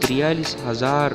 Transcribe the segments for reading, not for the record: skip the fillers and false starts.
43,000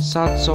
700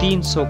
300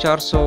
400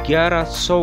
1100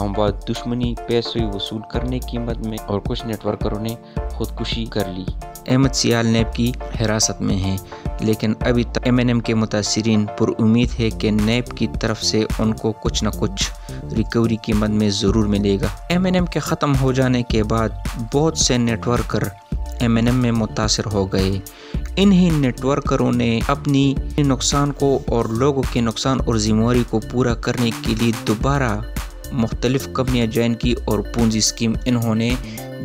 اموات دشمنی پیسے وصول کرنے کی مد میں، اور کچھ نیٹ ورکروں نے خودکشی کر لی۔ احمد سیال نیب کی حراست میں ہیں، لیکن ابھی تک MNM کے متاثرین پر امید ہے کہ نیب کی طرف سے ان کو کچھ نہ کچھ ریکوری کی مد میں ضرور ملے گا۔ MNM کے ختم ہو جانے کے بعد بہت سے نیٹ ورکر MNM میں متاثر ہو گئے۔ انہی نیٹ ورکروں نے اپنی نقصان کو اور لوگوں کے نقصان اور ذمہ داری کو پورا کرنے کے لیے دوبارہ مختلف کمپنیاں جوائن کی اور پونزی اسکیم انہوں نے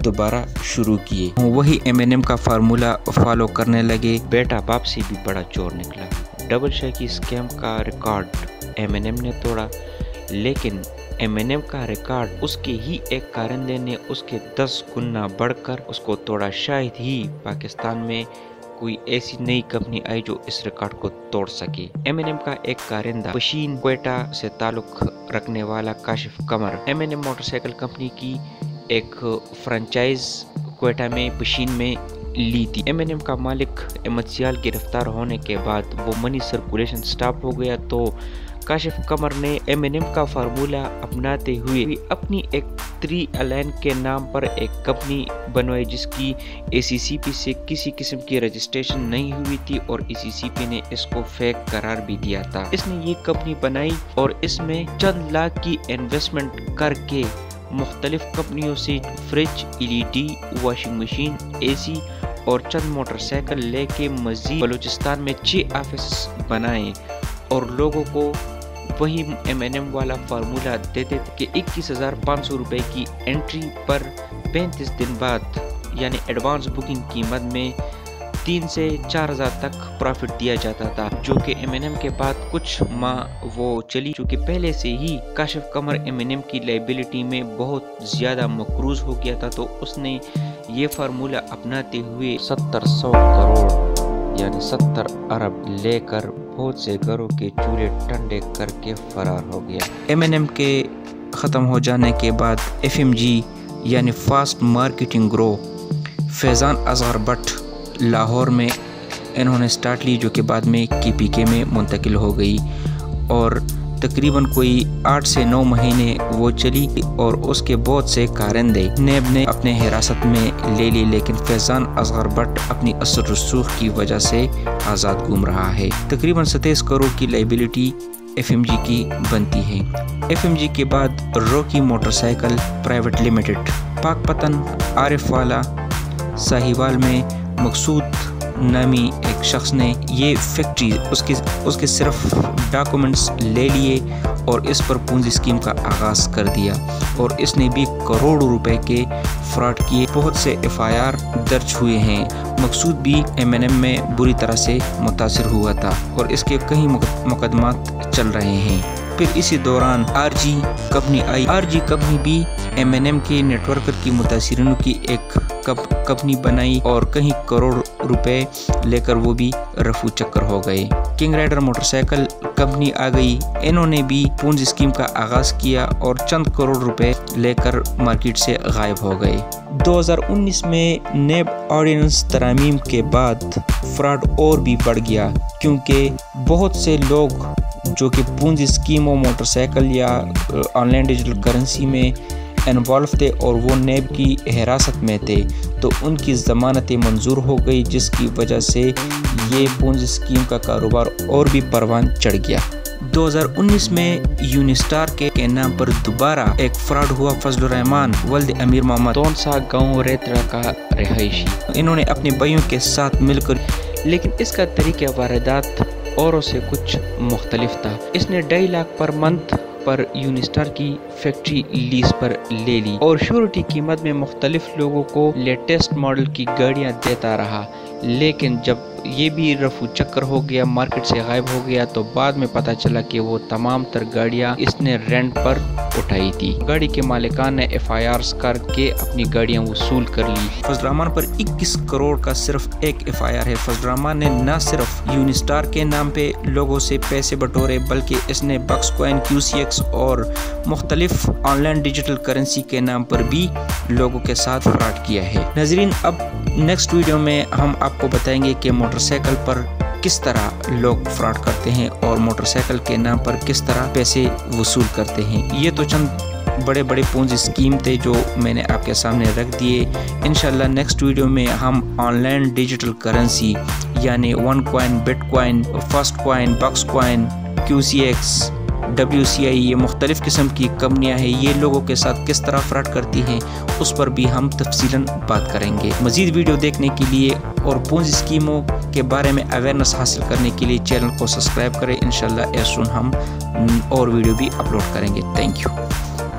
دوبارہ شروع کیے۔ وہی MNM کا فارمولہ فالو کرنے لگے۔ بیٹا باپ سے بھی بڑا چور نکلا۔ ڈبل شاکی اسکیم کا ریکارڈ MNM نے توڑا، لیکن MNM کا ریکارڈ اس کے ہی ایک کارندے نے اس کے 10 گنا بڑھ کر اس کو توڑا۔ شاید ہی پاکستان میں کوئی ایسی نئی کمپنی آئی جو اس ریکارڈ کو توڑ سکے۔ MNM کا ایک کارندہ پشین کوئٹہ سے تعلق رکھنے والا Kashif Qamar MNM motor cycle company کی ایک فرنچائز کوئٹہ میں پشین میں لی تھی۔ MNM کا مالک احمد سیال گرفتار ہونے کے بعد وہ منی سرکولیشن سٹاپ ہو گیا، تو کاشف قمر نے MNM کا فارمولہ اپناتے ہوئے اپنی ایک 3 الائن کے نام پر ایک کمپنی بنوائی، جس کی ACCP سے کسی قسم کی رجسٹریشن نہیں ہوئی تھی اور ACCP نے اس کو فیک قرار بھی دیا تھا۔ اس نے یہ کمپنی بنائی اور اس میں چند لاکھ کی انویسٹمنٹ کر کے مختلف کمپنیوں سے fridge, LED، washing machine, AC اور چند موٹر سائیکل لے کے مزید بلوچستان میں 6 آفس بنائے اور لوگوں کو وہی MNM والا فارمولہ دیتے تھے کہ 21,500 روپے کی انٹری پر 35 دن بعد یعنی ایڈوانس بکنگ قیمت میں 3 سے 4,000 تک پروفٹ دیا جاتا تھا، جو کہ MNM کے بعد کچھ ماہ وہ چلی، چونکہ پہلے سے ہی کاشف قمر MNM کی لائبلٹی میں بہت زیادہ مقروض ہو گیا تھا، تو اس نے یہ فارمولہ اپناتے ہوئے 700 کروڑ یعنی 70 ارب لے کر بہت سے گھروں کے چولہے ٹھنڈے کر کے فرار ہو گیا۔ MNM کے ختم ہو جانے کے بعد FMG یعنی فاسٹ مارکیٹنگ گرو فیضان اصغر بٹ لاہور میں انہوں نے سٹارٹ لی، جو کہ بعد میں KPK میں منتقل ہو گئی اور تقریباً کوئی 8 سے 9 مہینے وہ چلی اور اس کے بہت سے کارندے نیب نے اپنے حراست میں لے لی، لیکن فیضان اصغر بٹ اپنی اثر رسوخ کی وجہ سے آزاد گھوم رہا ہے۔ تقریباً 27 کروڑ کی لائبلٹی FMG کی بنتی ہے۔ FMG کے بعد روکی موٹر سائیکل پرائیویٹ لمیٹڈ پاک پتن عارف والا ساہیوال میں مقصود نامی ایک شخص نے یہ فیکٹری اس کے صرف ڈاکومنٹس لے لیے اور اس پر پونزی اسکیم کا آغاز کر دیا اور اس نے بھی کروڑوں روپے کے فراڈ کیے۔ بہت سے FIR درج ہوئے ہیں۔ مقصود بھی MNM میں بری طرح سے متاثر ہوا تھا اور اس کے کئی مقدمات چل رہے ہیں۔ پھر اسی دوران RG کمپنی آئی۔ RG کمپنی بھی MNM کے نیٹ ورکر کی متاثرینوں کی ایک کمپنی بنائی اور کہیں کروڑ روپے لے کر وہ بھی رفو چکر ہو گئے۔ King Rider motorcycle company آ گئی، انہوں نے بھی پونزی اسکیم کا آغاز کیا اور چند کروڑ روپے لے کر مارکیٹ سے غائب ہو گئے۔ 2019 میں نیب آرڈیننس ترامیم کے بعد فراڈ اور بھی بڑھ گیا، کیونکہ بہت سے لوگ جو کہ پونزی اسکیم و موٹر سائیکل یا آن لائن ڈیجیٹل کرنسی میں انوالو تھے اور وہ نیب کی حراست میں تھے، تو ان کی ضمانتیں منظور ہو گئی، جس کی وجہ سے یہ پونزی اسکیم کا کاروبار اور بھی پروان چڑھ گیا۔ 2019 میں یونیسٹار کے نام پر دوبارہ ایک فراڈ ہوا۔ فضل الرحمان ولد امیر محمد تونسا گاؤں ریترا کا رہائشی، انہوں نے اپنے بھائیوں کے ساتھ مل کر، لیکن اس کا طریقہ واردات اوروں سے کچھ مختلف تھا۔ اس نے 2.5 لاکھ پر منتھ پر یونیسٹار کی فیکٹری لیز پر لے لی اور شیورٹی قیمت میں مختلف لوگوں کو لیٹسٹ ماڈل کی گاڑیاں دیتا رہا، لیکن جب یہ بھی رفو چکر ہو گیا، مارکیٹ سے غائب ہو گیا، تو بعد میں پتہ چلا کہ وہ تمام تر گاڑیاں اس نے رینٹ پر اٹھائی تھی۔ گاڑی کے مالکان نے FIRs کر کے اپنی گاڑیاں وصول کر لی۔ فضل الرحمان پر 21 کروڑ کا صرف ایک FIR ہے۔ فضل الرحمان نے نہ صرف یونیسٹار کے نام پہ لوگوں سے پیسے بٹورے، بلکہ اس نے بکس کوائن، QCX اور مختلف آن لائن ڈیجیٹل کرنسی کے نام پر بھی لوگوں کے ساتھ فراڈ کیا ہے۔ ناظرین، اب نیکسٹ ویڈیو میں ہم آپ کو بتائیں گے کہ موٹر سائیکل پر کس طرح لوگ فراڈ کرتے ہیں اور موٹر سائیکل کے نام پر کس طرح پیسے وصول کرتے ہیں۔ یہ تو چند بڑے بڑے پونزی اسکیم تھے جو میں نے آپ کے سامنے رکھ دیے۔ انشاءاللہ نیکسٹ ویڈیو میں ہم آن لائن ڈیجیٹل کرنسی یعنی one coin, but coin, first coin, box coin, QCX، WCI، یہ مختلف قسم کی کمپنیاں ہیں، یہ لوگوں کے ساتھ کس طرح فراڈ کرتی ہیں اس پر بھی ہم تفصیلاً بات کریں گے۔ مزید ویڈیو دیکھنے کے لیے اور پونزی اسکیموں کے بارے میں اویئرنس حاصل کرنے کے لیے چینل کو سبسکرائب کریں۔ انشاءاللہ ایز سون ہم اور ویڈیو بھی اپلوڈ کریں گے۔ Thank you.